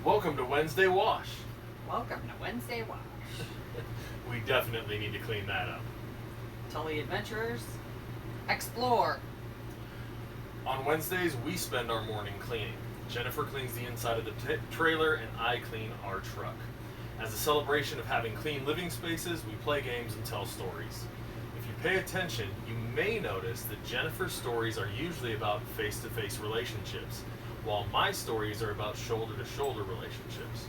Welcome to Wednesday Wash. Welcome to Wednesday Wash. We definitely need to clean that up. Tully Adventurers, explore. On Wednesdays, we spend our morning cleaning. Jennifer cleans the inside of the trailer, and I clean our truck. As a celebration of having clean living spaces, we play games and tell stories. If you pay attention, you may notice that Jennifer's stories are usually about face-to-face relationships, while my stories are about shoulder-to-shoulder relationships.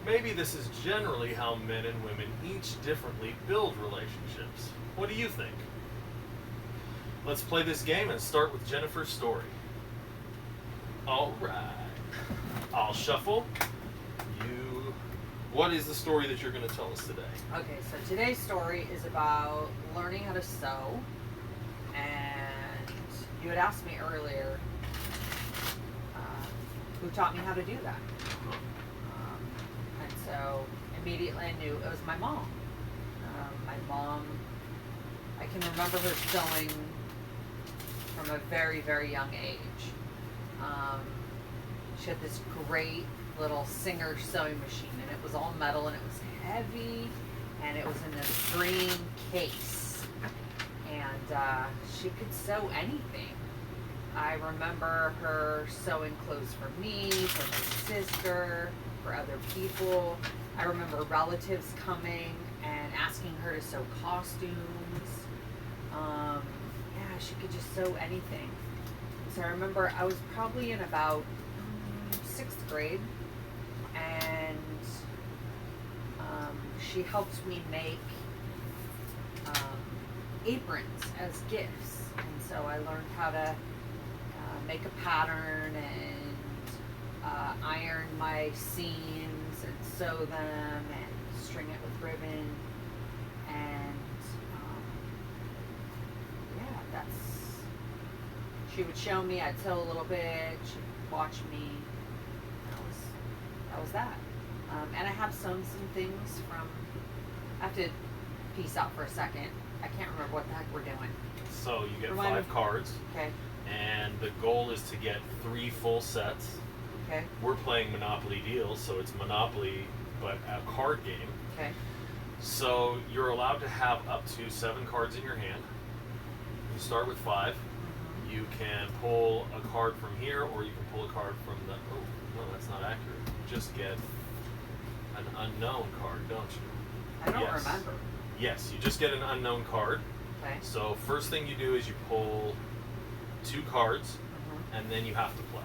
Maybe this is generally how men and women each differently build relationships. What do you think? Let's play this game and start with Jennifer's story. Alright. I'll shuffle. What is the story that you're going to tell us today? Okay, so today's story is about learning how to sew. And you had asked me earlier who taught me how to do that. And so immediately I knew it was my mom. My mom, I can remember her sewing from a very, very young age. She had this great little Singer sewing machine, and it was all metal, and it was heavy, and it was in this green case, and she could sew anything. I remember her sewing clothes for me, for my sister, for other people. I remember relatives coming and asking her to sew costumes. Yeah, she could just sew anything. So I remember I was probably in about 6th grade, and she helped me make aprons as gifts. And so I learned how to make a pattern and iron my seams and sew them and string it with ribbon. And yeah, she would show me, I'd sew a little bit, she'd watch me. That was that. And I have sewn some things from, I have to piece out for a second. I can't remember what the heck we're doing. So you get 5 cards. Okay. And the goal is to get 3 full sets. Okay. We're playing Monopoly Deals, so it's Monopoly, but a card game. Okay. So you're allowed to have up to 7 cards in your hand. You start with 5. Mm-hmm. You can pull a card from here, or you can pull a card from the, oh, no, that's not accurate. You just get an unknown card, don't you? I don't remember. Yes, you just get an unknown card. Okay. So first thing you do is you pull 2 cards, and then you have to play.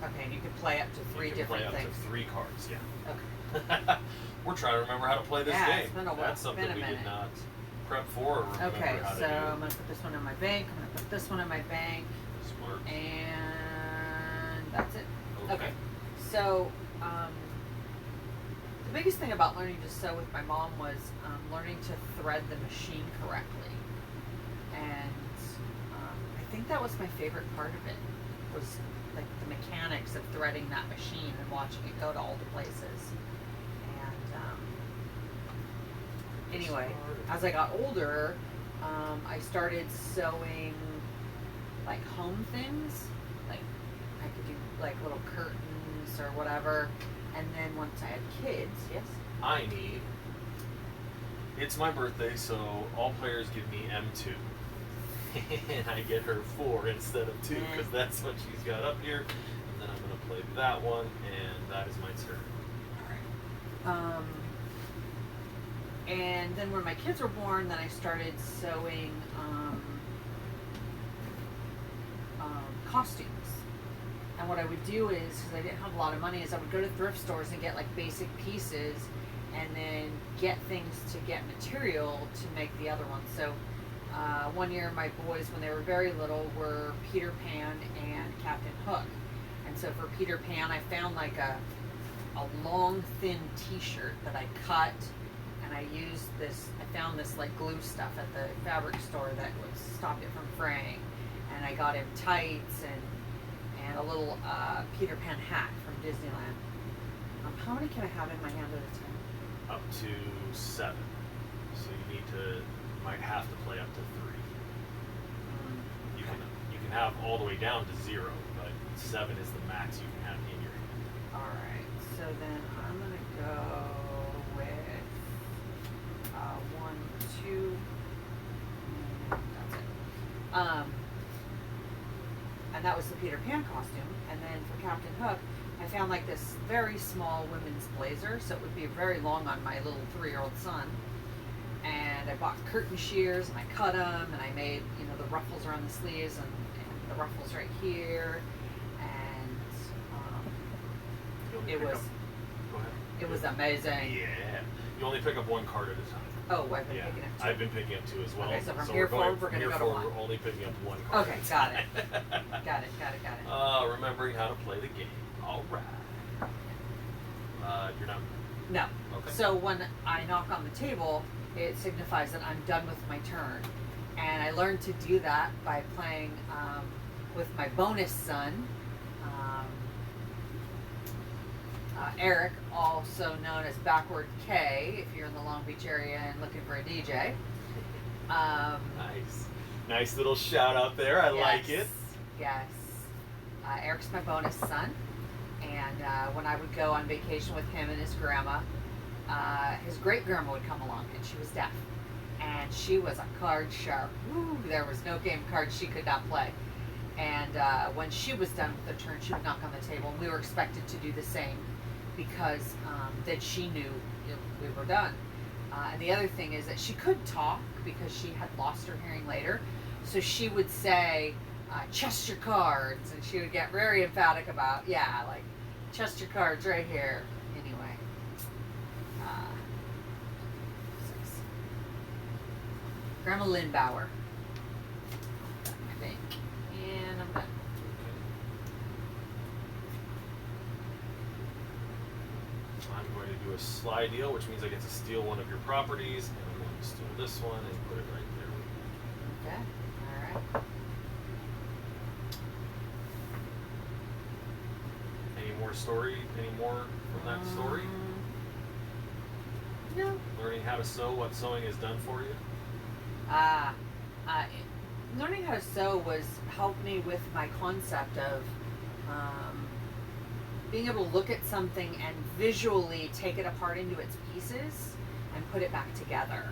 Okay, and you can play up to 3 different things. Play up to 3 cards, yeah. Okay. We're trying to remember how to play this game. It's been a while. That's something we did not prep for or remember okay, how to so do. I'm going to put this one in my bank. I'm going to put this one in my bank. Smart. And that's it. Okay. So, the biggest thing about learning to sew with my mom was learning to thread the machine correctly. And I think that was my favorite part of it, was like the mechanics of threading that machine and watching it go to all the places. And anyway, as I got older, I started sewing like home things. Like I could do like little curtains or whatever. And then once I had kids, yes? It's my birthday, so all players give me M2. And I get her 4 instead of 2, because that's what she's got up here. And then I'm going to play that one, and that is my turn. Alright. And then when my kids were born, then I started sewing costumes. And what I would do is, because I didn't have a lot of money, is I would go to thrift stores and get like basic pieces, and then get things to get material to make the other ones. So one year my boys, when they were very little, were Peter Pan and Captain Hook. And so for Peter Pan, I found like a long, thin t-shirt that I cut, and I used this, I found this like glue stuff at the fabric store that would stop it from fraying. And I got him tights and a little Peter Pan hat from Disneyland. How many can I have in my hand at a time? Up to 7. So you might have to play up to 3. You can can have all the way down to 0, but 7 is the max you can have in your hand. Alright, so then I'm going to go with 1, 2. That's it. And that was the Peter Pan costume. And then for Captain Hook, I found like this very small women's blazer, so it would be very long on my little 3-year-old son. And I bought curtain shears and I cut them and I made, the ruffles around the sleeves and the ruffles right here. And Go ahead. it was amazing. Yeah. You only pick up 1 card at a time. Oh, I've been picking up 2. I've been picking up 2 as well. Okay, so from here forward, we're going to go to 1. We're only picking up 1 card. Okay, got it. Got it. Remembering how to play the game. All right. You're not. No. Okay. So when I knock on the table, it signifies that I'm done with my turn. And I learned to do that by playing with my bonus son, Eric, also known as Backward K, if you're in the Long Beach area and looking for a DJ. Nice little shout out there. I like it. Yes. Eric's my bonus son. And when I would go on vacation with him and his grandma, his great grandma would come along, and she was deaf. And she was a card sharp. Woo, there was no game of cards she could not play. And when she was done with the turn, she would knock on the table, and we were expected to do the same because then she knew we were done. And the other thing is that she could talk because she had lost her hearing later. So she would say, chest your cards, and she would get very emphatic about, chest your cards right here. Anyway. 6. Grandma Lindbauer, I think. And I'm done. I'm going to do a slide deal, which means I get to steal one of your properties, and I'm going to steal this one and put it right there. Okay. All right. Any more from that story? No. Learning how to sew, what sewing has done for you? Learning how to sew helped me with my concept of being able to look at something and visually take it apart into its pieces and put it back together,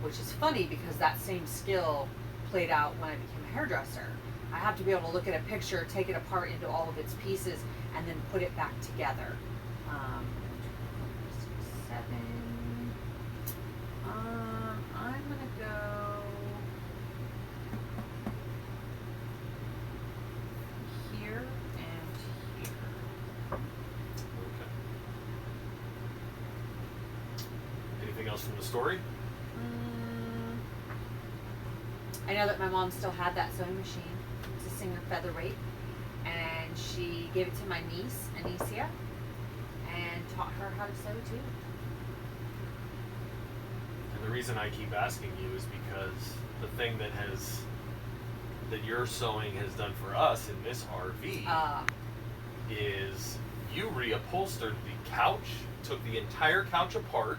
which is funny because that same skill played out when I became a hairdresser. I have to be able to look at a picture, take it apart into all of its pieces, and then put it back together. 7. I'm gonna go here and here. Okay. Anything else from the story? I know that my mom still had that sewing machine. It's a Singer Featherweight, and she gave it to my niece, Anicia, and taught her how to sew too. And the reason I keep asking you is because the thing that your sewing has done for us in this RV is you reupholstered the couch, took the entire couch apart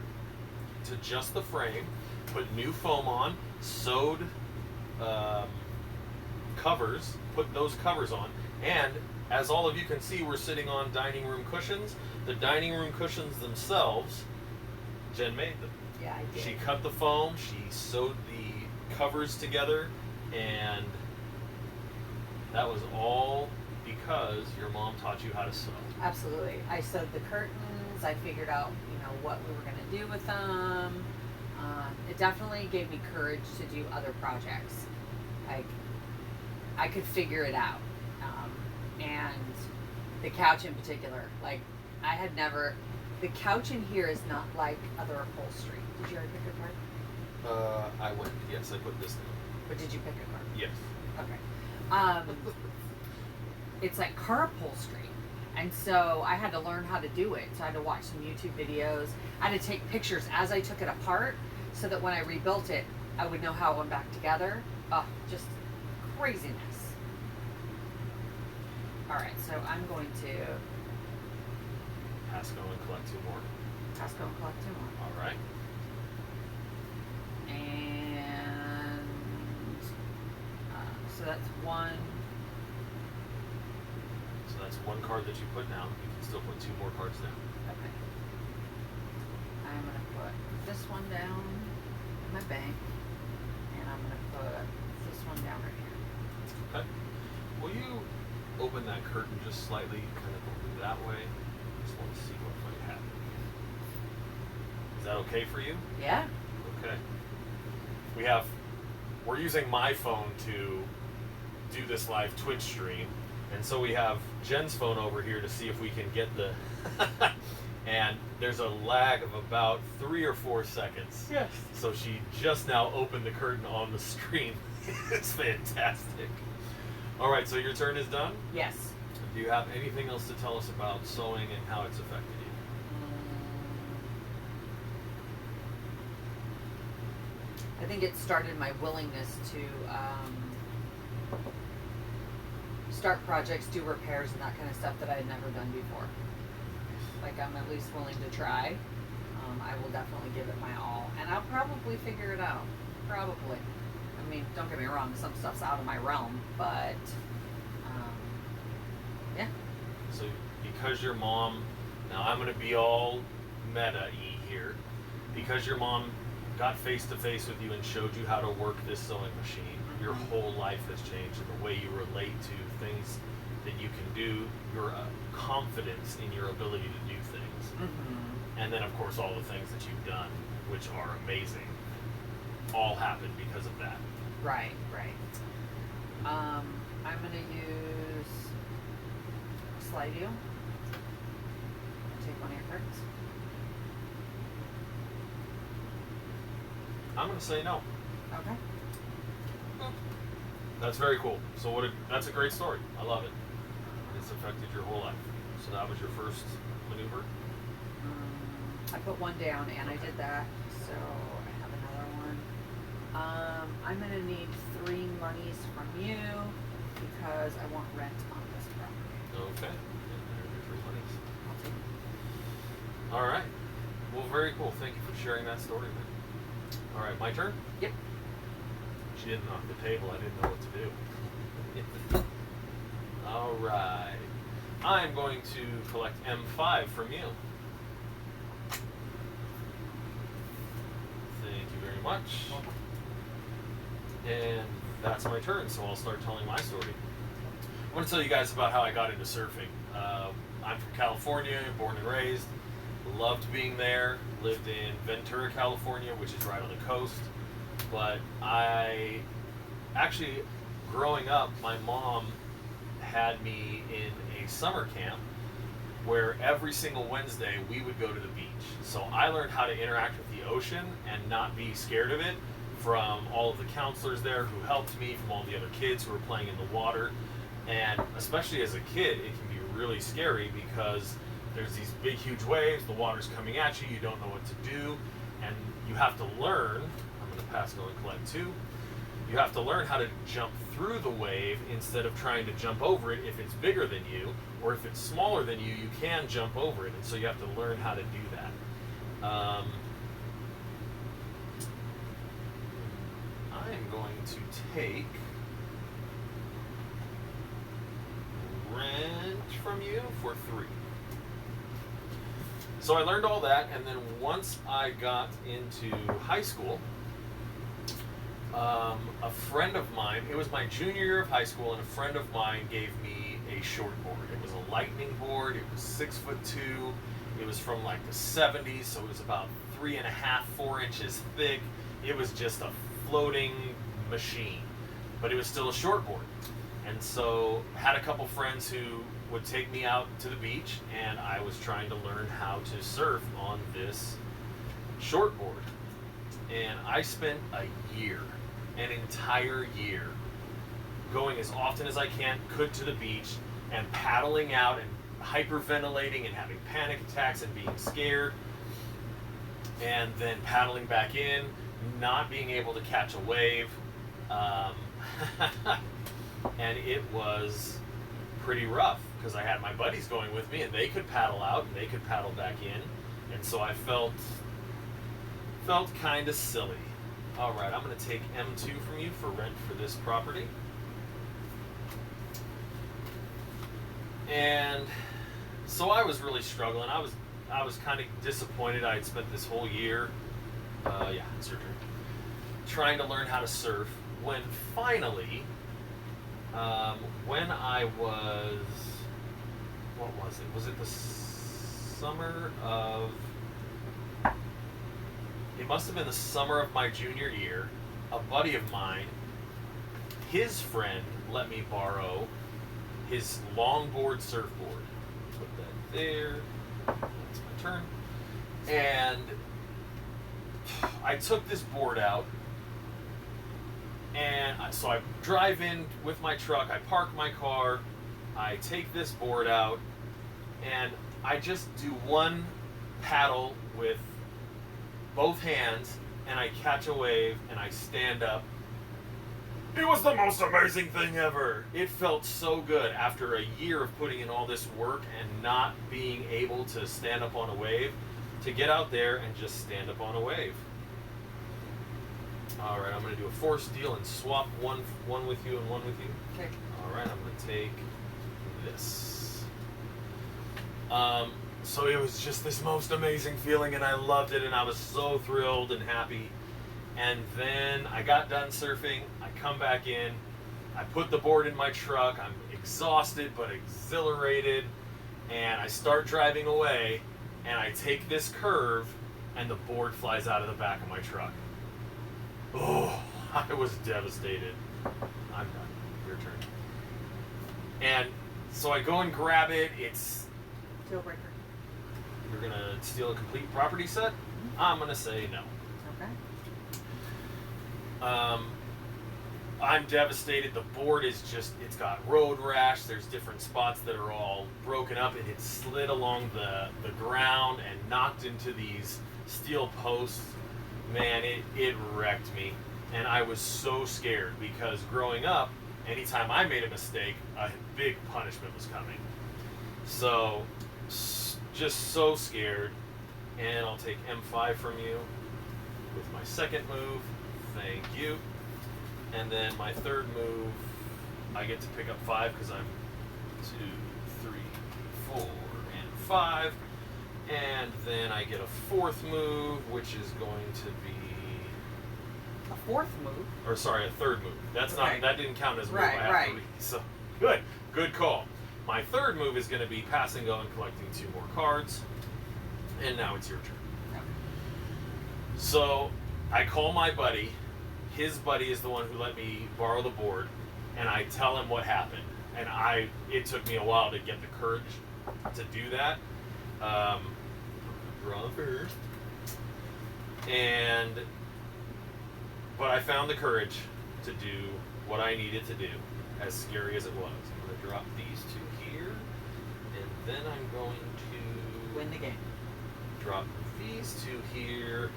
to just the frame, put new foam on, sewed covers, put those covers on, and as all of you can see, we're sitting on dining room cushions. The dining room cushions themselves, Jen made them. Yeah, I did. She cut the foam, she sewed the covers together, and that was all because your mom taught you how to sew. Absolutely. I sewed the curtains. I figured out, what we were going to do with them. It definitely gave me courage to do other projects. I could figure it out. And the couch in particular, the couch in here is not like other upholstery. Did you already pick a card? I went, yes, I put this down. Or did you pick a card? Yes. Okay. It's like car upholstery. And so I had to learn how to do it. So I had to watch some YouTube videos. I had to take pictures as I took it apart so that when I rebuilt it, I would know how it went back together. Oh, just craziness. All right, so I'm going to Pass go and collect 2 more. Costco and collect 2 more. All right. And So that's one. So that's one card that you put down. You can still put 2 more cards down. Okay. I'm gonna put this one down in my bank, and I'm gonna put this one down right here. Okay. Will you open that curtain just slightly, kind of over that way? I just want to see what might happen here. Is that okay for you? Yeah. Okay. We're using my phone to do this live Twitch stream, and so we have Jen's phone over here to see if we can get the and there's a lag of about 3 or 4 seconds. Yes. So she just now opened the curtain on the stream. It's fantastic. All right, so your turn is done? Yes. Do you have anything else to tell us about sewing and how it's affected you? I think it started my willingness to start projects, do repairs, and that kind of stuff that I had never done before. Like, I'm at least willing to try. I will definitely give it my all, and I'll probably figure it out. Probably. I mean, don't get me wrong, some stuff's out of my realm, but yeah. So because your mom, now I'm going to be all meta-y here, because your mom got face to face with you and showed you how to work this sewing machine, your whole life has changed, and the way you relate to things that you can do, your confidence in your ability to do things. And then of course all the things that you've done, which are amazing, all happened because of that. Right. I'm gonna use a slide deal. Take one of your cards. I'm going to say no. Okay. That's very cool. So that's a great story. I love it. It's affected your whole life. So that was your first maneuver? I put one down and I did that, so I have another one. I'm gonna need 3 monies from you because I want rent on this property. Okay. And there are your 3 monies. I'll take it. All right. Well, very cool. Thank you for sharing that story, man. All right, my turn? Yep. She didn't knock the table. I didn't know what to do. All right. I'm going to collect M5 from you. Thank you very much. And that's my turn, so I'll start telling my story. I want to tell you guys about how I got into surfing. I'm from California, born and raised. Loved being there. Lived in Ventura, California, which is right on the coast. But growing up, my mom had me in a summer camp where every single Wednesday we would go to the beach. So I learned how to interact with the ocean and not be scared of it from all of the counselors there who helped me, from all the other kids who were playing in the water. And especially as a kid, it can be really scary because there's these big, huge waves, the water's coming at you, you don't know what to do, and you have to learn, I'm going to pass, go and collect 2, you have to learn how to jump through the wave instead of trying to jump over it if it's bigger than you, or if it's smaller than you, you can jump over it, and so you have to learn how to do that. I am going to take rent from you for 3. So I learned all that, and then once I got into high school, a friend of mine, it was my junior year of high school, and a friend of mine gave me a short board. It was a lightning board. It was 6'2". It was from like the 70s, so it was about 3.5, 4 inches thick. It was just a floating machine, but it was still a short board. And so had a couple friends who would take me out to the beach, and I was trying to learn how to surf on this shortboard. And I spent an entire year, going as often as I could to the beach and paddling out and hyperventilating and having panic attacks and being scared, and then paddling back in, not being able to catch a wave. And it was pretty rough because I had my buddies going with me, and they could paddle out and they could paddle back in, and so I felt kind of silly. All right, I'm going to take M2 from you for rent for this property. And so I was really struggling. I was kind of disappointed. I had spent this whole year, yeah, it's your turn, trying to learn how to surf. When finally, when I was, what was it? Was it the summer of? It must have been the summer of my junior year. A buddy of mine, his friend, let me borrow his longboard surfboard. Put that there. That's my turn. And I took this board out. And so I drive in with my truck. I park my car. I take this board out. And I just do one paddle with both hands. And I catch a wave. And I stand up. It was the most amazing thing ever. It felt so good after a year of putting in all this work and not being able to stand up on a wave, to get out there and just stand up on a wave. All right, I'm going to do a force deal and swap one with you and one with you. Okay. All right, I'm going to take this. So it was just this most amazing feeling, and I loved it, and I was so thrilled and happy. And then I got done surfing. I come back in. I put the board in my truck. I'm exhausted but exhilarated. And I start driving away. And I take this curve. And the board flies out of the back of my truck. Oh, I was devastated. I'm done. Your turn. And so I go and grab it. It's... Deal breaker. You're going to steal a complete property set? I'm going to say no. Okay. I'm devastated. The board is just, it's got road rash. There's different spots that are all broken up. It had slid along the ground and knocked into these steel posts. Man, it wrecked me. And I was so scared because growing up, anytime I made a mistake, a big punishment was coming. So, just so scared. And I'll take M5 from you with my second move. Thank you. And then my third move, I get to pick up 5 because I'm 2, 3, 4, and 5. And then I get a fourth move, which is going to be... A fourth move? Or sorry, a third move. That's Okay. not, that didn't count as a move. Right, I have right. to read. So, good call. My third move is going to be pass and go and collecting 2 more cards. And now it's your turn. Okay. So, I call my buddy. His buddy is the one who let me borrow the board, and I tell him what happened. And it took me a while to get the courage to do that. Draw first. But I found the courage to do what I needed to do, as scary as it was. I'm going to drop these 2 here, and then I'm going to Win the game. drop these 2 here,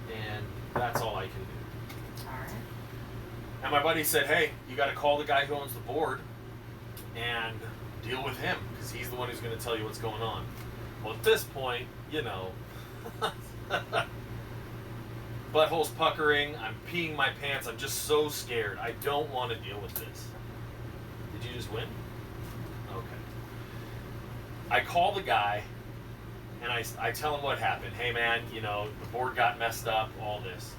and that's all I can do. Alright. And my buddy said, hey, you got to call the guy who owns the board and deal with him, because he's the one who's going to tell you what's going on. Well, at this point, you know, butthole's puckering, I'm peeing my pants, I'm just so scared. I don't want to deal with this. Did you just win? Okay. I call the guy, and I tell him what happened. Hey man, you know, the board got messed up, all this.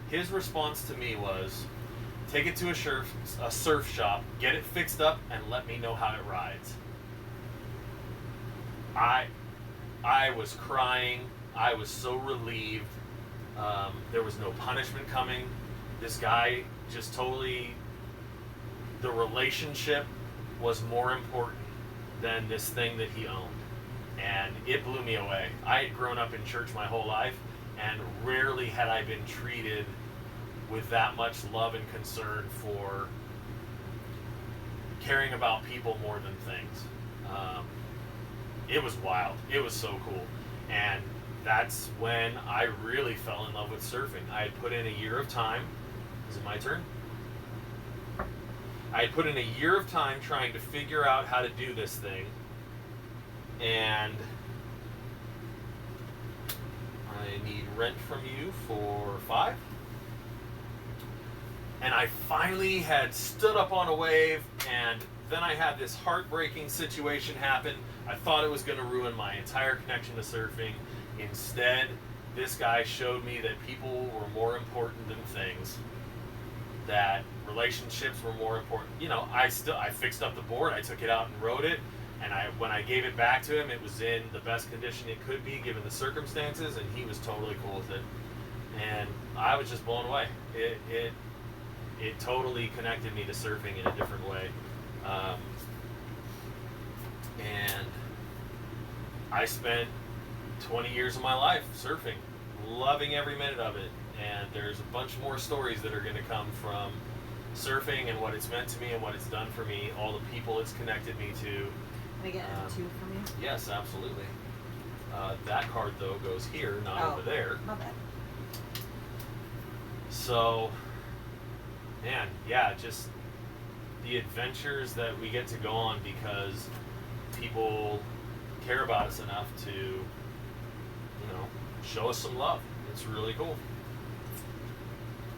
His response to me was, take it to a surf shop, get it fixed up, and let me know how it rides. I was crying. I was so relieved. There was no punishment coming. This guy just totally, the relationship was more important than this thing that he owned. And it blew me away. I had grown up in church my whole life, and rarely had I been treated with that much love and concern for caring about people more than things. It was wild. It was so cool. And that's when I really fell in love with surfing. I had put in a year of time. Is it my turn? I had put in a year of time trying to figure out how to do this thing. And I need rent from you for 5. And I finally had stood up on a wave, and then I had this heartbreaking situation happen. I thought it was going to ruin my entire connection to surfing. Instead, this guy showed me that people were more important than things, that relationships were more important. You know, I fixed up the board, I took it out and rode it, and when I gave it back to him, it was in the best condition it could be given the circumstances, and he was totally cool with it. And I was just blown away. It totally connected me to surfing in a different way. And I spent 20 years of my life surfing, loving every minute of it. And there's a bunch more stories that are going to come from surfing and what it's meant to me and what it's done for me, all the people it's connected me to. Can I get two from you? Yes, absolutely. That card, though, goes here, not over there. My bad. So, man, yeah, just the adventures that we get to go on because people care about us enough to, you know, show us some love. It's really cool.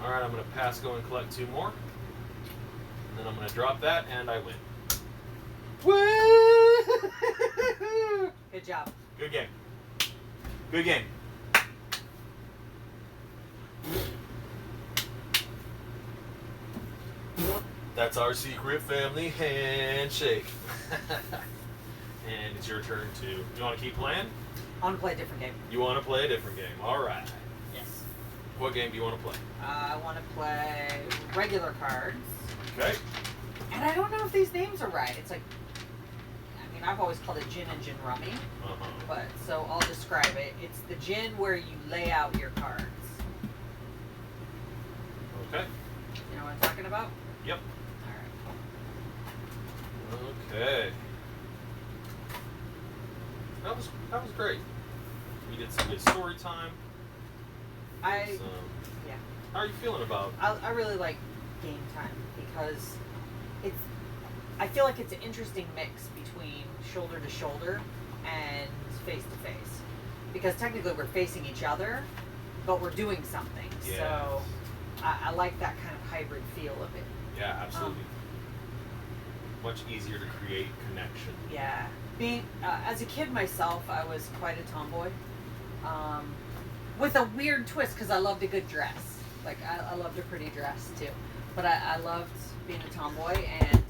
All right, I'm going to pass, go and collect two more. And then I'm going to drop that, and I win. Woo! Good job. Good game. Good game. That's our secret family handshake. And it's your turn to... You want to keep playing? I want to play a different game. You want to play a different game. All right. Yes. What game do you want to play? I want to play regular cards. Okay. And I don't know if these names are right. It's like... I mean, I've always called it gin and gin rummy. Uh-huh. But, so I'll describe it. It's the gin where you lay out your cards. Okay. You know what I'm talking about? Yep. Alright. Okay. That was great. We did some good story time. Yeah. How are you feeling about? I really like game time because I feel like it's an interesting mix between shoulder to shoulder and face to face, because technically we're facing each other, but we're doing something. Yes. So I like that kind of hybrid feel of it. Yeah, absolutely. Much easier to create connection. Yeah. Being as a kid myself, I was quite a tomboy, with a weird twist because I loved a good dress. Like I loved a pretty dress too, but I loved being a tomboy. And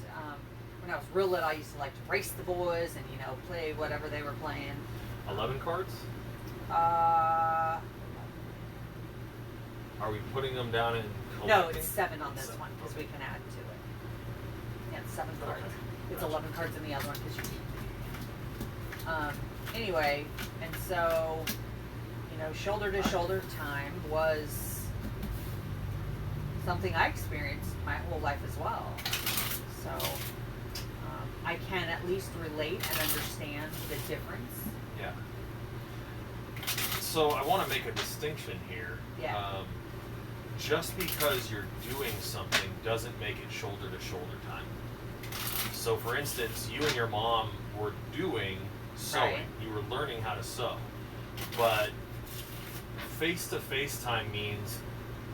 when I was real little, I used to like to race the boys and play whatever they were playing. 11 cards? Uh, Are we putting them down in collecting? No, it's 7 on this Seven, one because okay. we can add to it. Yeah, it's 7 cards. Okay. It's Gotcha. 11 cards in the other one because you keep. Anyway, and so, shoulder to shoulder time was something I experienced my whole life as well. So, I can at least relate and understand the difference. Yeah. So I want to make a distinction here. Yeah. Just because you're doing something doesn't make it shoulder to shoulder time. So for instance, you and your mom were doing sewing. Right. You were learning how to sew. But face-to-face time means,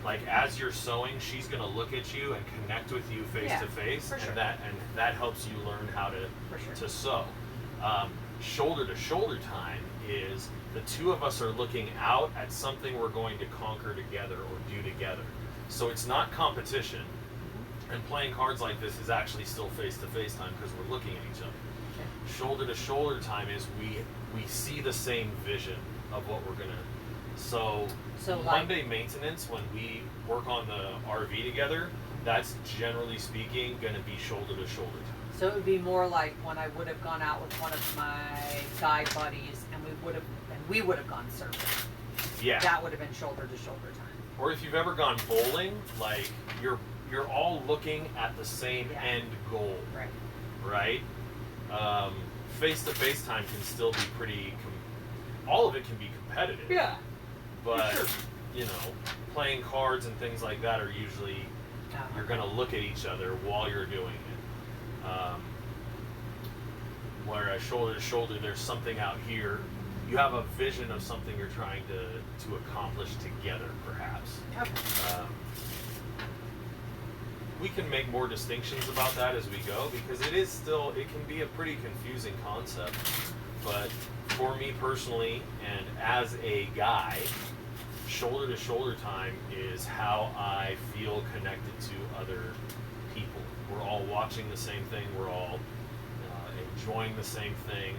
like, as you're sewing, she's going to look at you and connect with you face-to-face. for sure. And that helps you learn how to For sure. to sew. Shoulder to shoulder time is the two of us are looking out at something we're going to conquer together or do together. So it's not competition. And playing cards like this is actually still face-to-face time because we're looking at each other. Okay. Shoulder-to-shoulder time is we see the same vision of what we're going to... So Monday maintenance, when we work on the RV together, that's generally speaking going to be shoulder-to-shoulder time. So it would be more like when I would have gone out with one of my guy buddies and we would have gone surfing. Yeah. That would have been shoulder to shoulder time. Or if you've ever gone bowling, like you're all looking at the same end goal, Right. right? Face-to-face time can still be pretty. All of it can be competitive. Yeah. But sure. playing cards and things like that are usually you're gonna look at each other while you're doing it. Whereas shoulder to shoulder, there's something out here. You have a vision of something you're trying to accomplish together, perhaps. Okay. we can make more distinctions about that as we go, because it can be a pretty confusing concept. But for me personally, and as a guy, shoulder to shoulder time is how I feel connected to other people. We're all watching the same thing, we're all enjoying the same thing.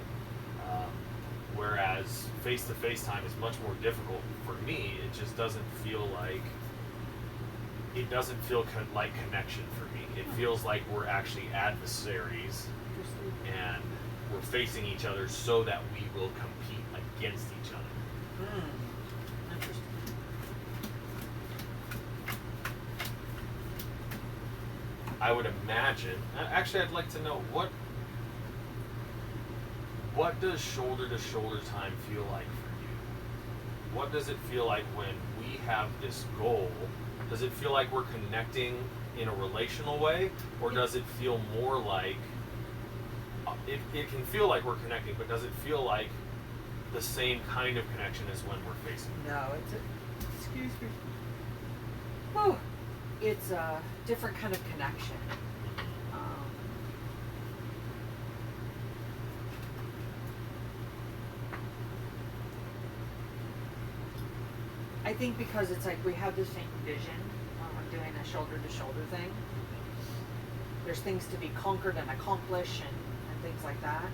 Whereas face-to-face time is much more difficult for me. It just doesn't feel like like connection for me. It feels like we're actually adversaries, and we're facing each other so that we will compete against each other. Interesting. I would imagine. Actually, I'd like to know what does shoulder-to-shoulder time feel like for you? What does it feel like when we have this goal? Does it feel like we're connecting in a relational way, or does it feel more like it can feel like we're connecting, but does it feel like the same kind of connection as when we're facing? No, excuse me. Oh, it's a different kind of connection. I think because it's like we have the same vision when we're doing a shoulder-to-shoulder thing. There's things to be conquered and accomplished and things like that.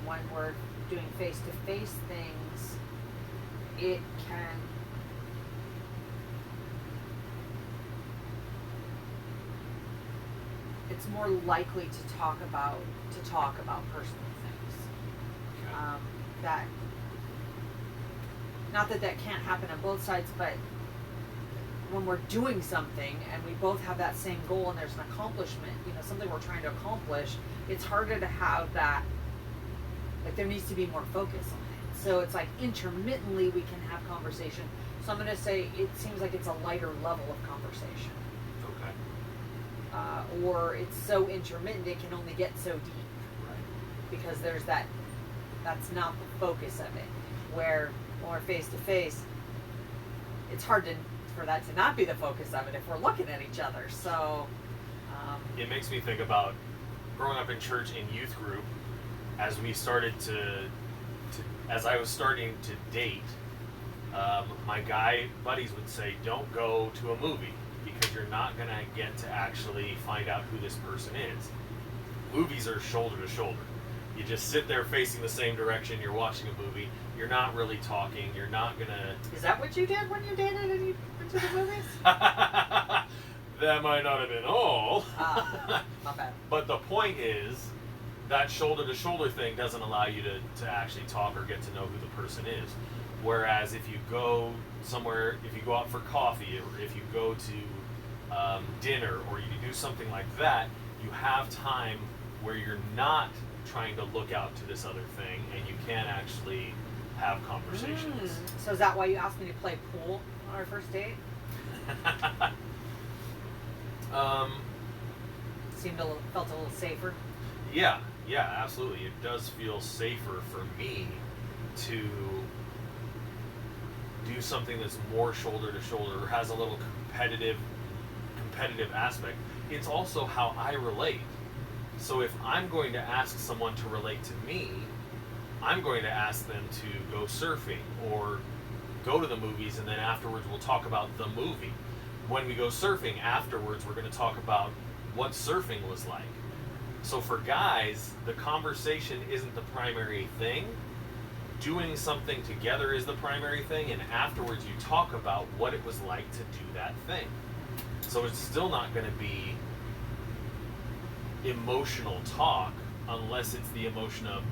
When we're doing face-to-face things, it can it's more likely to talk about personal things. Okay. That not that can't happen on both sides, but when we're doing something and we both have that same goal and there's an accomplishment, something we're trying to accomplish, it's harder to have that, like there needs to be more focus on it. So it's like intermittently we can have conversation. So I'm going to say it seems like it's a lighter level of conversation. Okay. Or it's so intermittent it can only get so deep. Right. Because there's that's not the focus of it. Where when we're face to face, it's hard for that to not be the focus of it if we're looking at each other. So it makes me think about growing up in church in youth group. As we started as I was starting to date, my guy buddies would say, "Don't go to a movie because you're not gonna get to actually find out who this person is. Movies are shoulder to shoulder. You just sit there facing the same direction. You're watching a movie. You're not really talking. You're not gonna." Is that what you did when you dated and you went to the movies? That might not have been all. Not bad. But the point is, that shoulder to shoulder thing doesn't allow you to actually talk or get to know who the person is. Whereas if you go somewhere, if you go out for coffee, or if you go to dinner, or you do something like that, you have time where you're not trying to look out to this other thing, and you can actually have conversations. So is that why you asked me to play pool on our first date? Felt a little safer. Yeah, absolutely. It does feel safer for me to do something that's more shoulder to shoulder, or has a little competitive aspect. It's also how I relate. So if I'm going to ask someone to relate to me, I'm going to ask them to go surfing or go to the movies, and then afterwards we'll talk about the movie. When we go surfing, afterwards we're going to talk about what surfing was like. So for guys, the conversation isn't the primary thing. Doing something together is the primary thing, and afterwards you talk about what it was like to do that thing. So it's still not going to be emotional talk unless it's the emotion of,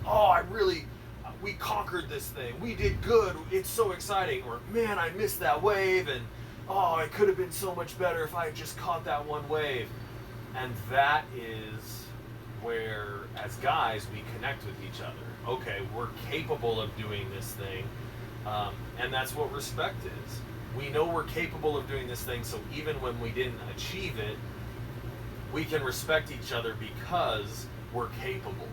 we conquered this thing, we did good, it's so exciting, or man, I missed that wave, and it could have been so much better if I had just caught that one wave. And that is where, as guys, we connect with each other. Okay, we're capable of doing this thing, and that's what respect is. We know we're capable of doing this thing, so even when we didn't achieve it, we can respect each other because we're capable.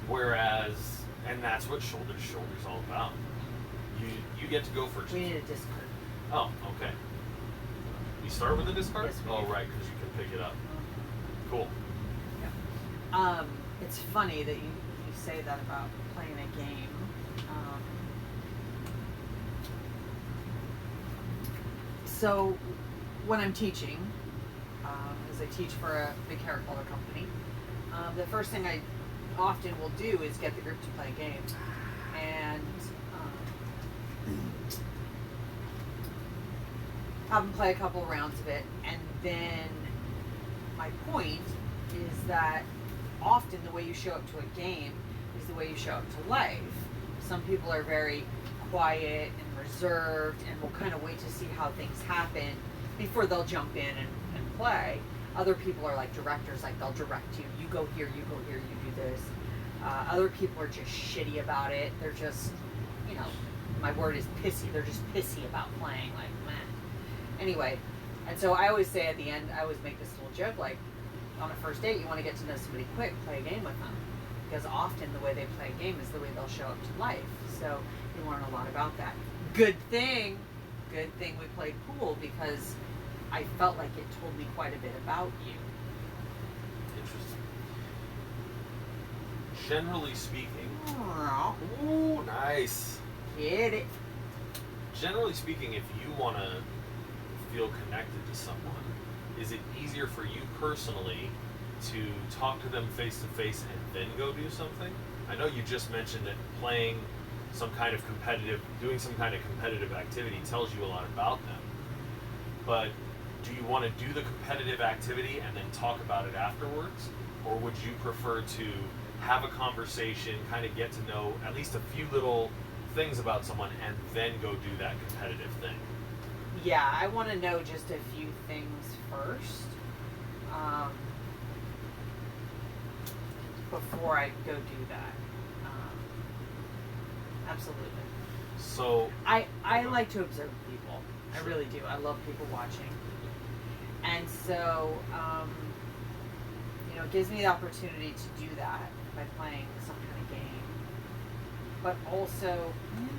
Whereas, and that's what shoulder to shoulder is all about. You get to go first. We need a Discord. Oh, okay. You start with a discard? Yes, we Oh, do. right, because you can pick it up. Cool. It's funny that you say that about playing a game. So when I'm teaching, as I teach for a big hair color company, the first thing I often will do is get the group to play a game. And have them play a couple rounds of it. And then my point is that often the way you show up to a game is the way you show up to life. Some people are very quiet and reserved and will kind of wait to see how things happen before they'll jump in and play. Other people are like directors, like they'll direct you. You go here, you go here, you do this. Other people are just shitty about it. They're just, my word is pissy. They're just pissy about playing, like, meh. Anyway, and so I always say at the end, I always make this little joke, like, on a first date, you want to get to know somebody quick, play a game with them. Because often the way they play a game is the way they'll show up to life. So you learn a lot about that. Good thing we played pool, because I felt like it told me quite a bit about you. Interesting. Generally speaking, ooh, nice. Get it. Generally speaking, if you want to feel connected to someone, is it easier for you personally to talk to them face to face and then go do something? I know you just mentioned that doing some kind of competitive activity tells you a lot about them. But do you want to do the competitive activity and then talk about it afterwards? Or would you prefer to have a conversation, kind of get to know at least a few little things about someone and then go do that competitive thing? Yeah, I want to know just a few things first. Before I go do that. Absolutely. So I like to observe people. I really do. I love people watching. And so, it gives me the opportunity to do that by playing some kind of game. But also, I think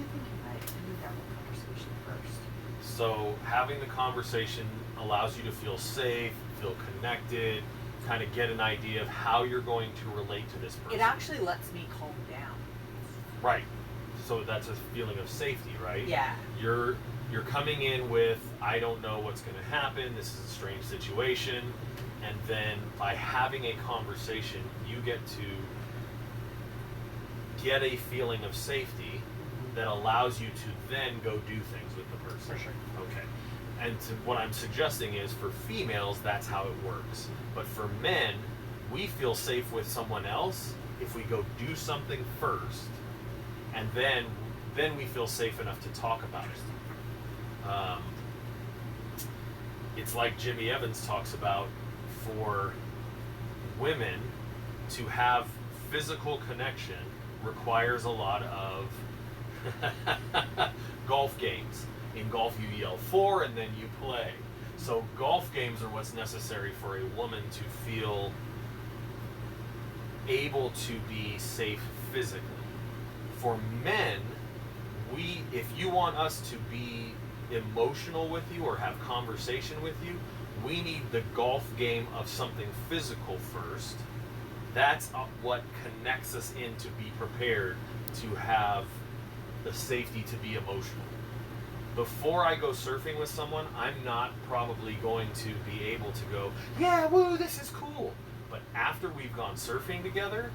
I need that whole conversation first. So having the conversation allows you to feel safe, feel connected, kind of get an idea of how you're going to relate to this person. It actually lets me calm down. Right. So that's a feeling of safety, right? Yeah. You're coming in with, I don't know what's going to happen, this is a strange situation, and then by having a conversation, you get to get a feeling of safety that allows you to then go do things with the person. For sure. Okay. And what I'm suggesting is for females, that's how it works. But for men, we feel safe with someone else if we go do something first, and then we feel safe enough to talk about it. It's like Jimmy Evans talks about, for women to have physical connection requires a lot of golf games. In golf, you yell for and then you play. So golf games are what's necessary for a woman to feel able to be safe physically. For men, if you want us to be emotional with you or have conversation with you, we need the golf game of something physical first. That's what connects us in to be prepared to have the safety to be emotional. Before I go surfing with someone, I'm not probably going to be able to go, yeah, woo, this is cool. But after we've gone surfing together,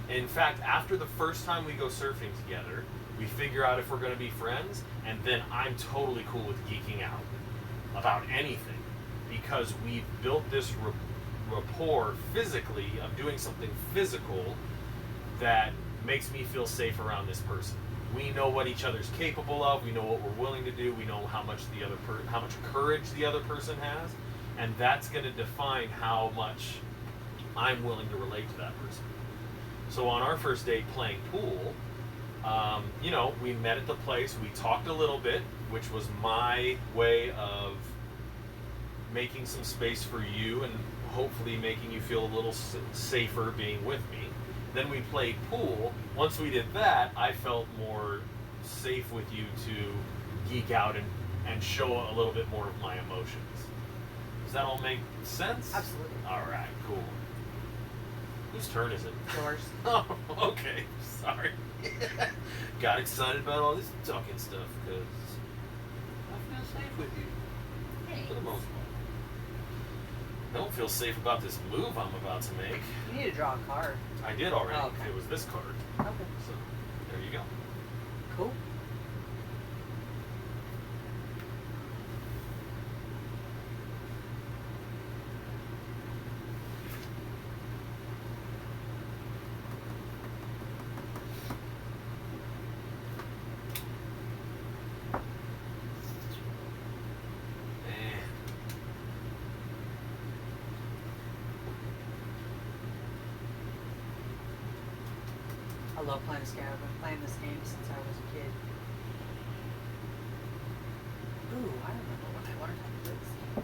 in fact, after the first time we go surfing together, we figure out if we're going to be friends, and then I'm totally cool with geeking out about anything, because we've built this rapport physically of doing something physical that makes me feel safe around this person. We know what each other's capable of. We know what we're willing to do. We know how much how much courage the other person has, and that's going to define how much I'm willing to relate to that person. So on our first date playing pool, we met at the place. We talked a little bit, which was my way of making some space for you and hopefully making you feel a little safer being with me. Then we played pool. Once we did that, I felt more safe with you to geek out and and show a little bit more of my emotions. Does that all make sense? Absolutely. All right, cool. Whose turn is it? Yours. Oh, okay. Sorry. Got excited about all this talking stuff because I feel safe with you Thanks. for the most part. I don't feel safe about this move I'm about to make. You need to draw a card. I did already. Oh, okay. It was this card. Okay. So there you go. Cool. Eh. I love playing this game. I've been playing this game since I was a kid. Ooh, I remember when I learned how to play this game.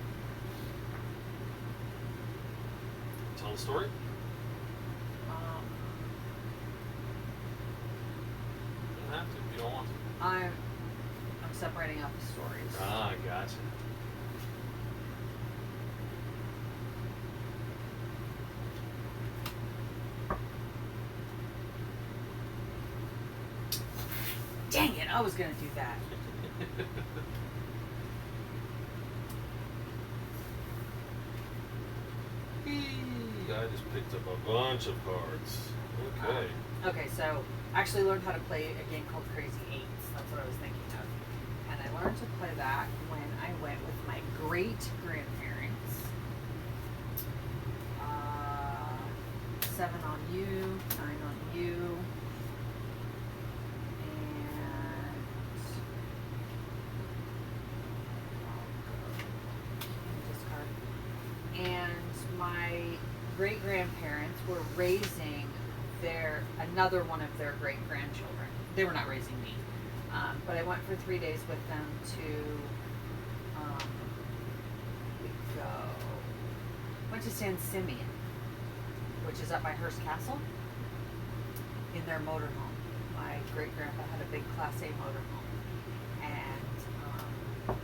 Tell the story. Um, You don't have to if you don't want to. I'm separating out the stories. Ah, gotcha. Dang it! I was gonna do that. I just picked up a bunch of cards. Okay. Okay, so I actually learned how to play a game called Crazy Eights. That's what I was thinking of. And I learned to play that when I went with my great grandparents. 7 on you, 9 on you, and discard. And my great grandparents were raising another one of their great grandchildren. They were not raising me, but I went for 3 days with them to went to San Simeon, which is up by Hearst Castle, in their motorhome. My great grandpa had a big Class A motorhome, and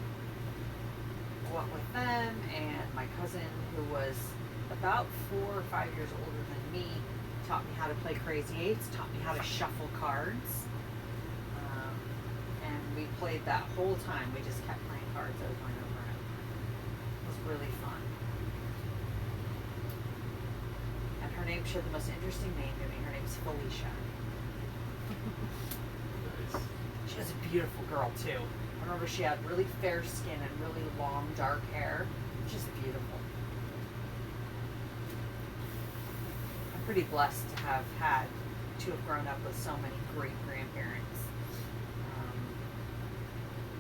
went with them, and my cousin, who was about 4 or 5 years older than me, taught me how to play Crazy Eights, taught me how to shuffle cards, and we played that whole time. We just kept playing cards over and over and over. It was really fun. And her name, she had the most interesting name to me. Her name's Felicia. Nice. She was a beautiful girl too. I remember she had really fair skin and really long dark hair. Just beautiful. I'm pretty blessed to have grown up with so many great grandparents.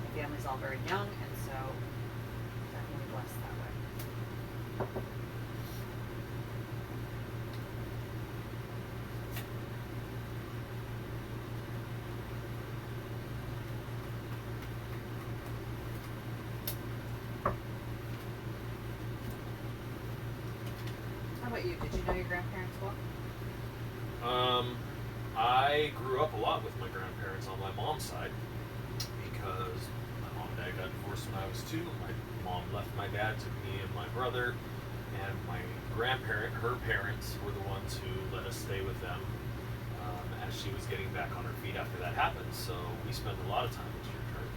My family's all very young, and so definitely blessed that way. How about you? Did you know your grandparents well? I grew up a lot with my grandparents on my mom's side because my mom and dad got divorced when I was 2. My mom left my dad to me and my brother, and my grandparent, her parents, were the ones who let us stay with them as she was getting back on her feet after that happened. So we spent a lot of time with your turn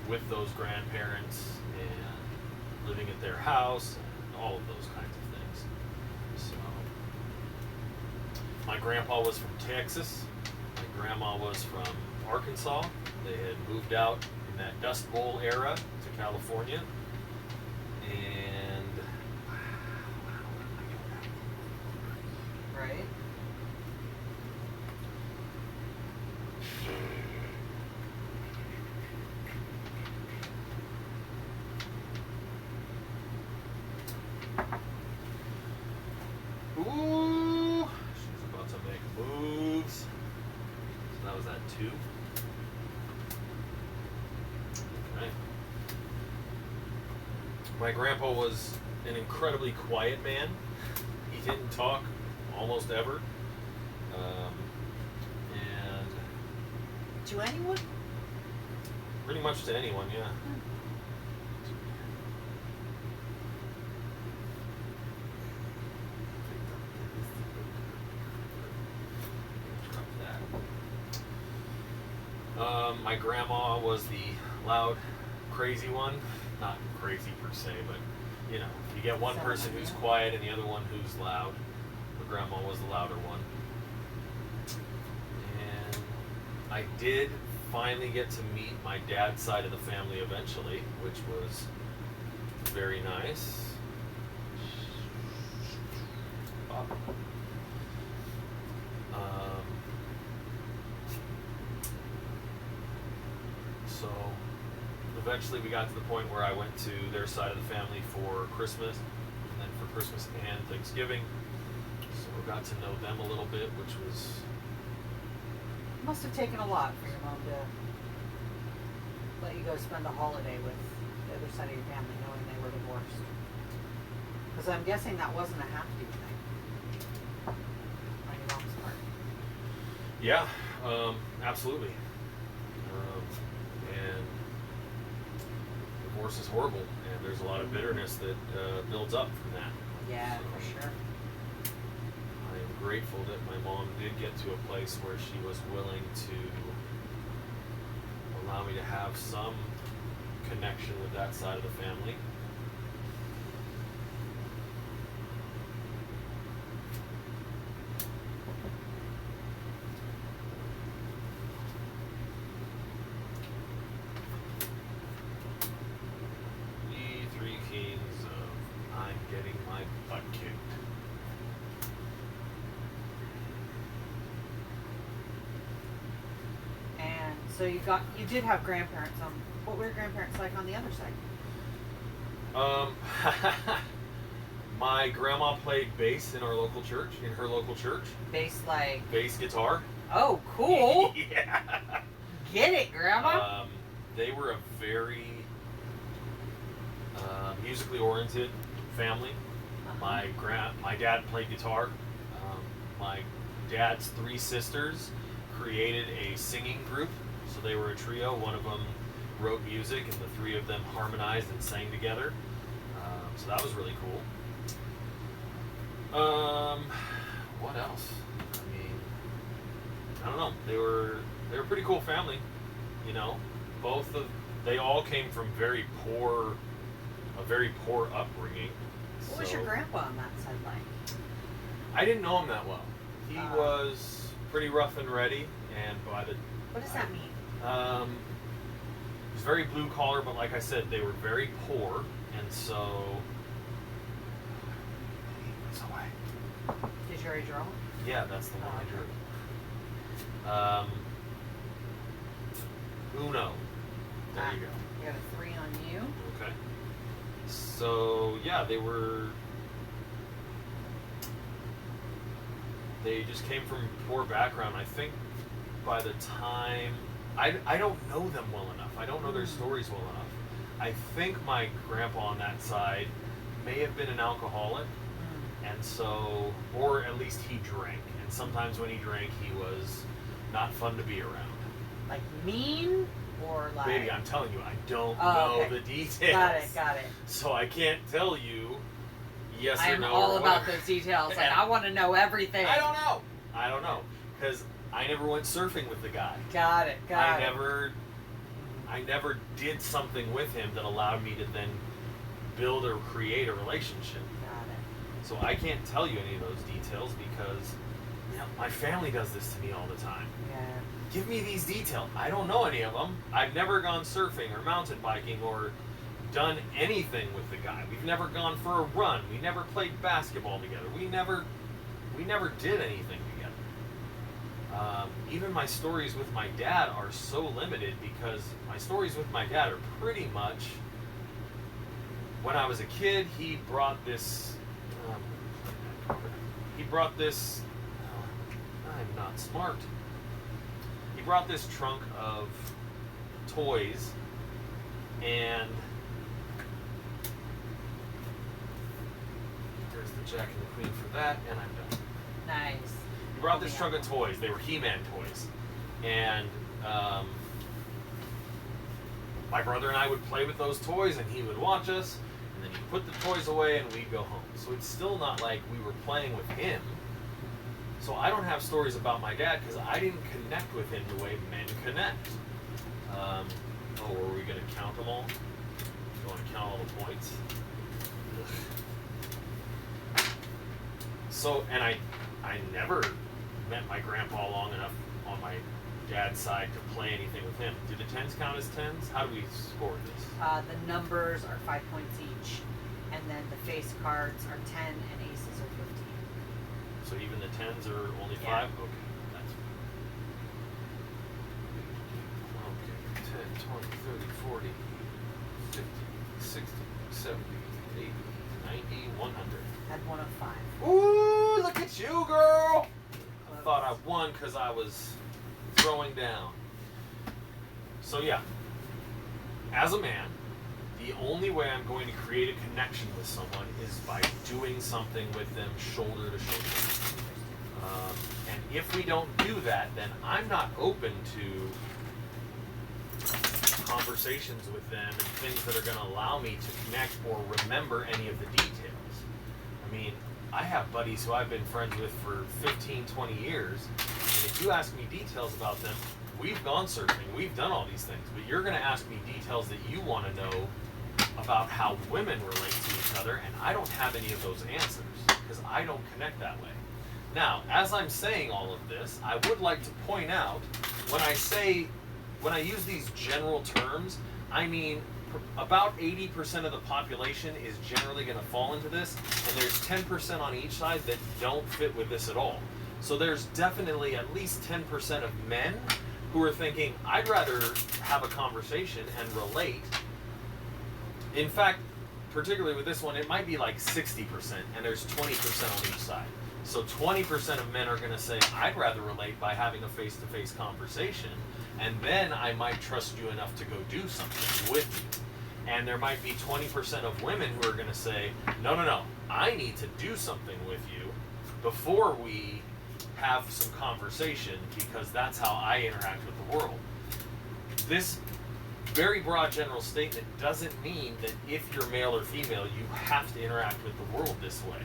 with those grandparents and living at their house and all of those kinds of things. So my grandpa was from Texas. My grandma was from Arkansas. They had moved out in that Dust Bowl era to California. And Right? ooh, she's about to make moves. So that was at 2. Okay. My grandpa was an incredibly quiet man. He didn't talk almost ever. And To anyone? Pretty much to anyone, yeah. My grandma was the loud, crazy one. Not crazy per se, but you know, you get one person who's quiet and the other one who's loud. My grandma was the louder one. And I did finally get to meet my dad's side of the family eventually, which was very nice. So eventually we got to the point where I went to their side of the family for Christmas, and then for Christmas and Thanksgiving. So we got to know them a little bit, which was... Must have taken a lot for your mom to let you go spend a holiday with the other side of your family knowing they were divorced. Because I'm guessing that wasn't a have-to thing on your mom's part. Yeah, absolutely. And divorce is horrible, and there's a lot of bitterness that builds up from that. Yeah, So, for sure. I am grateful that my mom did get to a place where she was willing to allow me to have some connection with that side of the family. The three keys of I'm getting my butt kicked. And so you did have grandparents. What were your grandparents like on the other side? My grandma played bass in her local church. Bass like. Bass guitar. Oh, cool. Yeah. Get it, Grandma. They were a very musically oriented family. Uh-huh. My dad played guitar. My dad's three sisters created a singing group, so they were a trio. One of them wrote music, and the three of them harmonized and sang together. So that was really cool. What else? I mean, I don't know. They were a pretty cool family. You know, they all came from a very poor upbringing. What was your grandpa on that side like? I didn't know him that well. He was pretty rough and ready, and by the What does that mean? he was very blue collar, but like I said, they were very poor, and so. It's away. Did you already draw? Yeah, that's the one I drew. Uno. There you go. You got a 3 on you. Okay. So yeah, they just came from poor background. I think by the time I don't know them well enough. I don't know their stories well enough. I think my grandpa on that side may have been an alcoholic, and so, or at least he drank. And sometimes when he drank, he was not fun to be around. Like mean or like? Baby, I'm telling you, I don't know the details. Got it. So I can't tell you yes I or am no. all or about whatever. those details. Like I want to know everything. I don't know. Because I never went surfing with the guy. Got it. I never did something with him that allowed me to then build or create a relationship. Got it. So I can't tell you any of those details because my family does this to me all the time. Yeah. Give me these details. I don't know any of them. I've never gone surfing or mountain biking or done anything with the guy. We've never gone for a run. We never played basketball together. We never did anything together. Even my stories with my dad are so limited because my stories with my dad are pretty much when I was a kid. He brought this. I'm not smart. He brought this trunk of toys, and there's the Jack and the Queen for that, and I'm done. Nice. He brought this trunk of toys. They were He-Man toys, and my brother and I would play with those toys, and he would watch us, and then he'd put the toys away, and we'd go home. So it's still not like we were playing with him. So I don't have stories about my dad because I didn't connect with him the way men connect. Were we going to count them all? You want to count all the points? Ugh. So, and I never met my grandpa long enough on my dad's side to play anything with him. Do the 10s count as 10s? How do we score this? The numbers are 5 points each, and then the face cards are 10 and aces are 15. So even the 10s are only 5? Yeah. Okay, that's fine. Okay, 10, 20, 30, 40, 50, 60, 70, 80, 90, 100. Had 105. Ooh, look at you, girl! I Close. thought I won because I was throwing down. So yeah, as a man, the only way I'm going to create a connection with someone is by doing something with them shoulder to shoulder. And if we don't do that, then I'm not open to conversations with them and things that are going to allow me to connect or remember any of the details. I mean, I have buddies who I've been friends with for 15, 20 years, and if you ask me details about them, we've gone surfing, we've done all these things, but you're going to ask me details that you want to know about how women relate to each other, and I don't have any of those answers because I don't connect that way. Now, as I'm saying all of this, I would like to point out when I use these general terms, I mean about 80% of the population is generally going to fall into this, and there's 10% on each side that don't fit with this at all. So there's definitely at least 10% of men who are thinking, I'd rather have a conversation and relate. In fact, particularly with this one, it might be like 60%, and there's 20% on each side. So 20% of men are going to say, I'd rather relate by having a face-to-face conversation, and then I might trust you enough to go do something with you. And there might be 20% of women who are going to say, no, I need to do something with you before we have some conversation because that's how I interact with the world. This very broad general statement doesn't mean that if you're male or female, you have to interact with the world this way.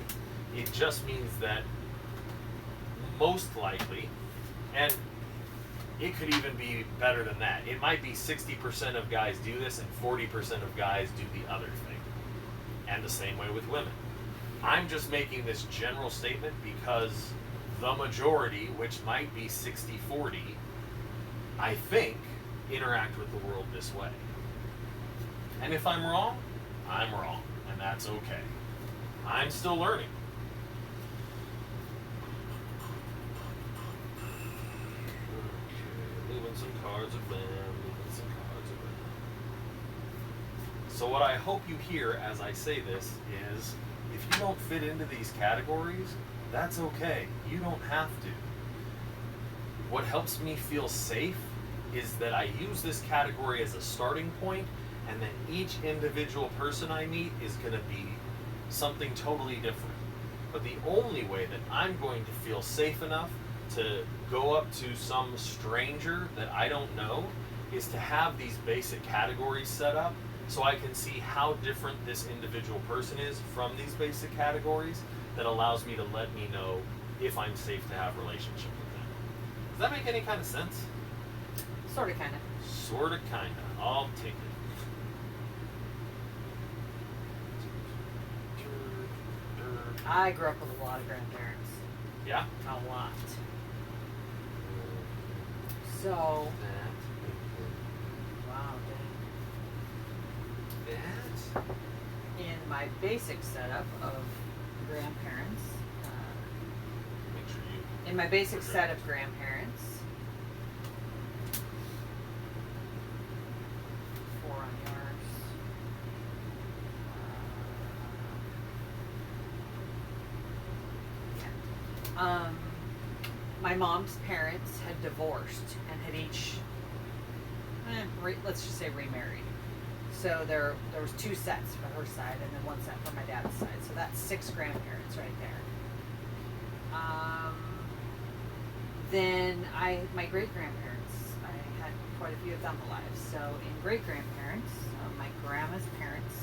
It just means that most likely, and it could even be better than that. It might be 60% of guys do this and 40% of guys do the other thing. And the same way with women. I'm just making this general statement because the majority, which might be 60-40, I think, interact with the world this way. And if I'm wrong, I'm wrong. And that's okay. I'm still learning. Moving some cards around, So what I hope you hear as I say this is, if you don't fit into these categories, that's okay. You don't have to. What helps me feel safe is that I use this category as a starting point, and then each individual person I meet is going to be something totally different. But the only way that I'm going to feel safe enough to go up to some stranger that I don't know is to have these basic categories set up so I can see how different this individual person is from these basic categories that allows me to let me know if I'm safe to have a relationship with them. Does that make any kind of sense? Sort of, kind of. Sort of, kind of. I'll take it. I grew up with a lot of grandparents. Yeah? A lot. So, wow, dang. That? In my basic setup of grandparents, Make sure you... in my basic set of grandparents, 4 on yours. My mom's parents had divorced and had each, let's just say, remarried. So there was 2 sets for her side and then 1 set for my dad's side. So that's 6 grandparents right there. Then my great grandparents, I had quite a few of them alive. So in great grandparents, my grandma's parents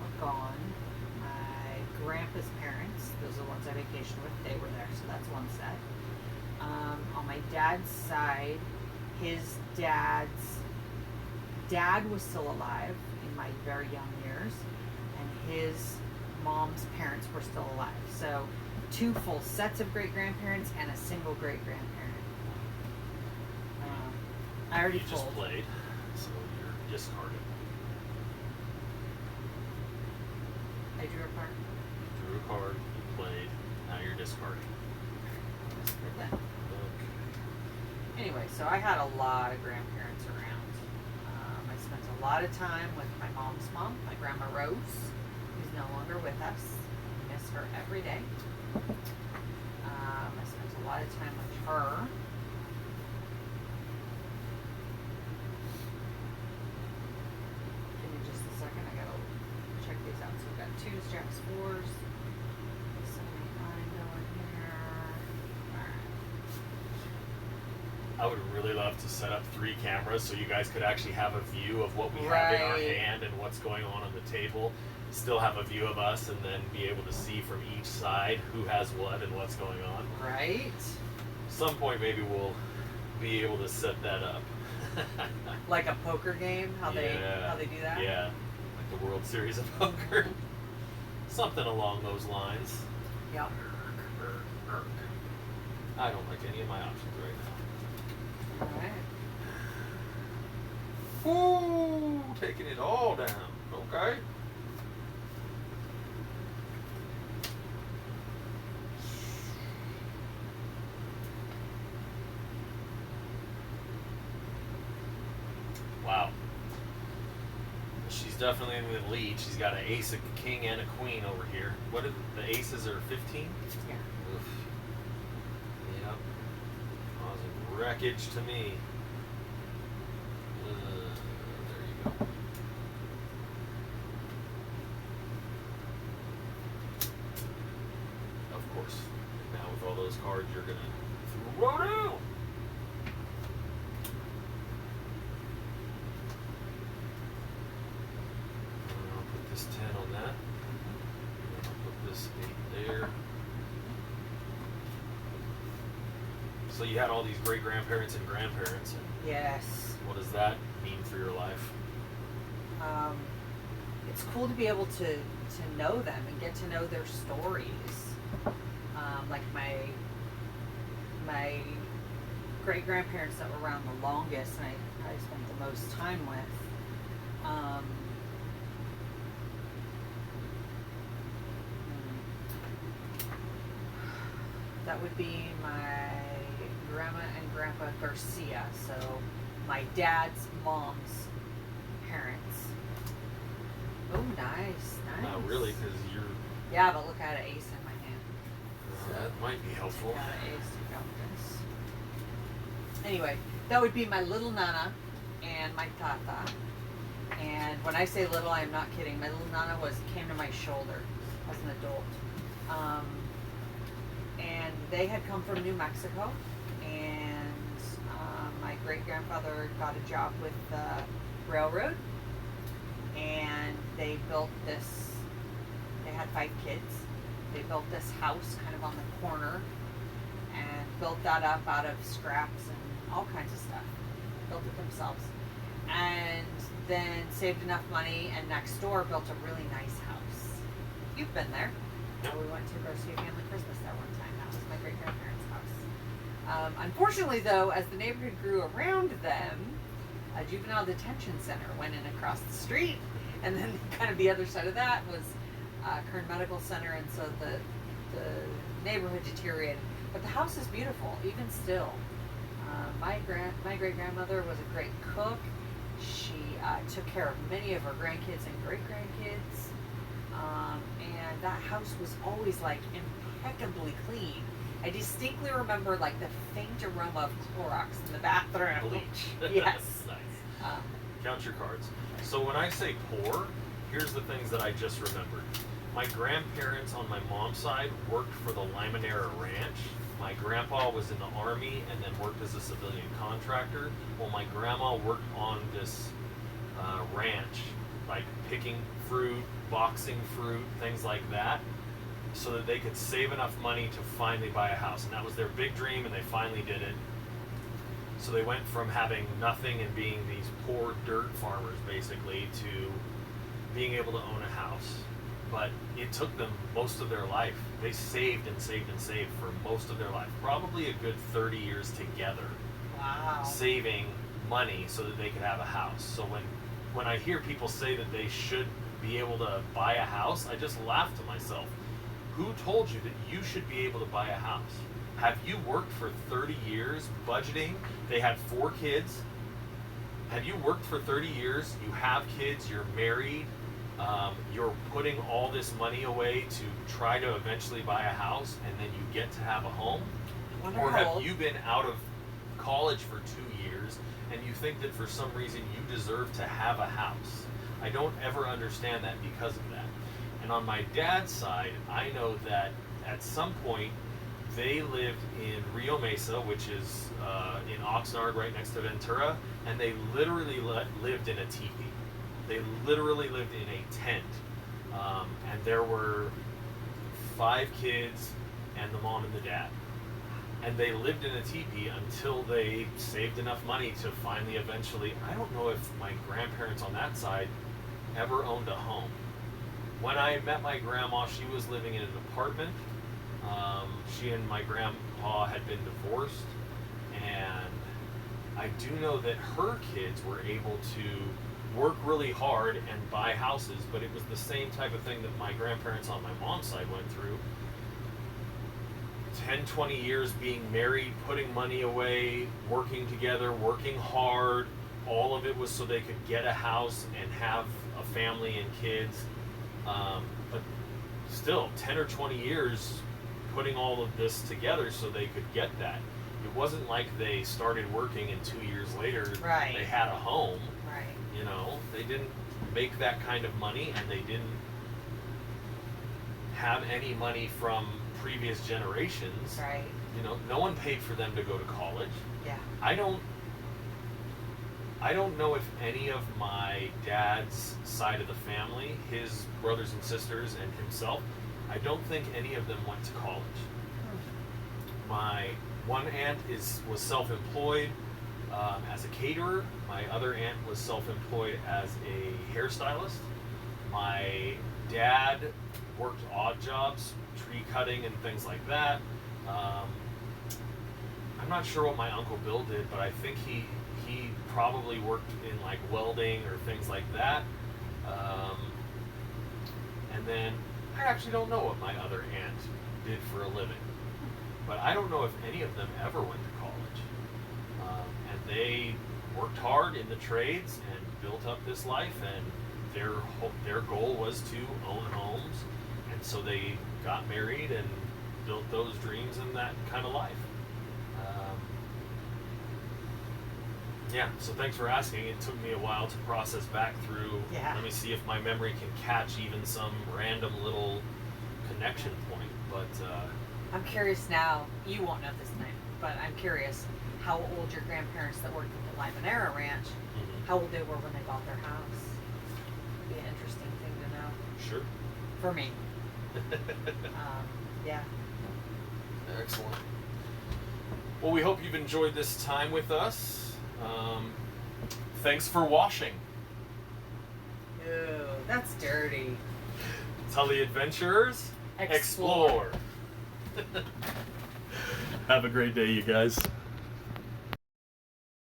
were gone. My grandpa's parents, those are the ones I vacationed with, they were there, so that's one set. On my dad's side, his dad's dad was still alive in my very young years, and his mom's parents were still alive. So 2 full sets of great grandparents and a single great grandparent. I already You just played, so you're discarded. I drew a card. You drew a card, you played, now you're discarding. Okay. Anyway, so I had a lot of grandparents around. I spent a lot of time with my mom's mom, my grandma Rose, who's no longer with us. I miss her every day. I spent a lot of time with her. Give me just a second. I gotta check these out. So we've got 2s, jacks, 4s, 7, 8, 9 going here. Alright. I would really love to set up 3 cameras so you guys could actually have a view of what we have in our hand and what's going on the table. Still have a view of us, and then be able to see from each side who has what and what's going on. Right. Some point maybe we'll be able to set that up. Like a poker game, how they do that? Yeah, like the World Series of Poker. Something along those lines. Yep. I don't like any of my options right now. Alright. Woo! Taking it all down. Okay. Wow. She's definitely in the lead. She's got an ace, a king, and a queen over here. What did the aces are 15? Yeah. Oof. Yep. Causing wreckage to me. There you go. Of course. Now with all those cards, you're gonna throw down. I'll put this 10 on that. And I'll put this 8 there. So you had all these great grandparents and grandparents, and Yes. what does that mean for your life? It's cool to be able to know them and get to know their stories. Like my great grandparents that were around the longest and I spent the most time with. That would be my grandma and grandpa Garcia, so my dad's mom's parents. Oh, nice. Not really, because you're. Yeah, but look, I had an ace in my hand. That might be helpful. I got an ace to count this. Anyway, that would be my little nana and my tata. And when I say little, I'm not kidding. My little nana came to my shoulder as an adult. And they had come from New Mexico, and my great grandfather got a job with the railroad, and they built this. They had 5 kids. They built this house kind of on the corner, and built that up out of scraps and all kinds of stuff. Built it themselves, and then saved enough money, and next door built a really nice house. You've been there. We went to go see a family Christmas there one time. That was my great grandparents' house. Unfortunately, though, as the neighborhood grew around them, a juvenile detention center went in across the street, and then kind of the other side of that was Kern Medical Center, and so the neighborhood deteriorated. But the house is beautiful, even still. My great grandmother was a great cook. She took care of many of her grandkids and great grandkids. And that house was always like impeccably clean. I distinctly remember like the faint aroma of Clorox in the bathroom. Bleach. Yes. Nice. Count your cards. So when I say poor, here's the things that I just remembered. My grandparents on my mom's side worked for the Limonera Ranch. My my grandpa was in the Army and then worked as a civilian contractor. Well, my grandma worked on this ranch, like picking fruit, boxing fruit, things like that, so that they could save enough money to finally buy a house. And that was their big dream, and they finally did it. So they went from having nothing and being these poor dirt farmers, basically, to being able to own a house. But it took them most of their life. They saved and saved and saved for most of their life. Probably a good 30 years together. Wow. Saving money so that they could have a house. So when I hear people say that they should be able to buy a house, I just laugh to myself. Who told you that you should be able to buy a house? Have you worked for 30 years budgeting? They had 4 kids. Have you worked for 30 years? You have kids, you're married, you're putting all this money away to try to eventually buy a house, and then you get to have a home? Or have you been out of college for 2 years and you think that for some reason you deserve to have a house? I don't ever understand that because of that. And on my dad's side, I know that at some point they lived in Rio Mesa, which is in Oxnard, right next to Ventura, and they literally lived in a teepee. They literally lived in a tent. And there were 5 kids and the mom and the dad. And they lived in a teepee until they saved enough money to finally eventually, I don't know if my grandparents on that side ever owned a home. When I met my grandma, she was living in an apartment. She and my grandpa had been divorced, and I do know that her kids were able to work really hard and buy houses, but it was the same type of thing that my grandparents on my mom's side went through. 10, 20 years being married, putting money away, working together, working hard. All of it was so they could get a house and have a family and kids. But still, 10 or 20 years putting all of this together so they could get that. It wasn't like they started working and 2 years later Right. they had a home. Right. You know, they didn't make that kind of money, and they didn't have any money from previous generations. Right. You know, no one paid for them to go to college. Yeah. I don't know if any of my dad's side of the family, his brothers and sisters and himself, I don't think any of them went to college. My one aunt was self-employed as a caterer. My other aunt was self-employed as a hairstylist. My dad worked odd jobs, tree cutting and things like that. I'm not sure what my Uncle Bill did, but I think he probably worked in like welding or things like that. And then I actually don't know what my other aunt did for a living, but I don't know if any of them ever went to college. And they worked hard in the trades and built up this life, and their goal was to own homes, and so they got married and built those dreams and that kind of life. Yeah, so thanks for asking. It took me a while to process back through. Yeah. Let me see if my memory can catch even some random little connection point. But I'm curious now. You won't know this name, but I'm curious how old your grandparents that worked at the Limonera Ranch, how old they were when they bought their house. It'd be an interesting thing to know. Sure. For me. Yeah. Excellent. Well, we hope you've enjoyed this time with us. Thanks for washing. Ew, that's dirty. Tell the adventurers, explore. Have a great day, you guys.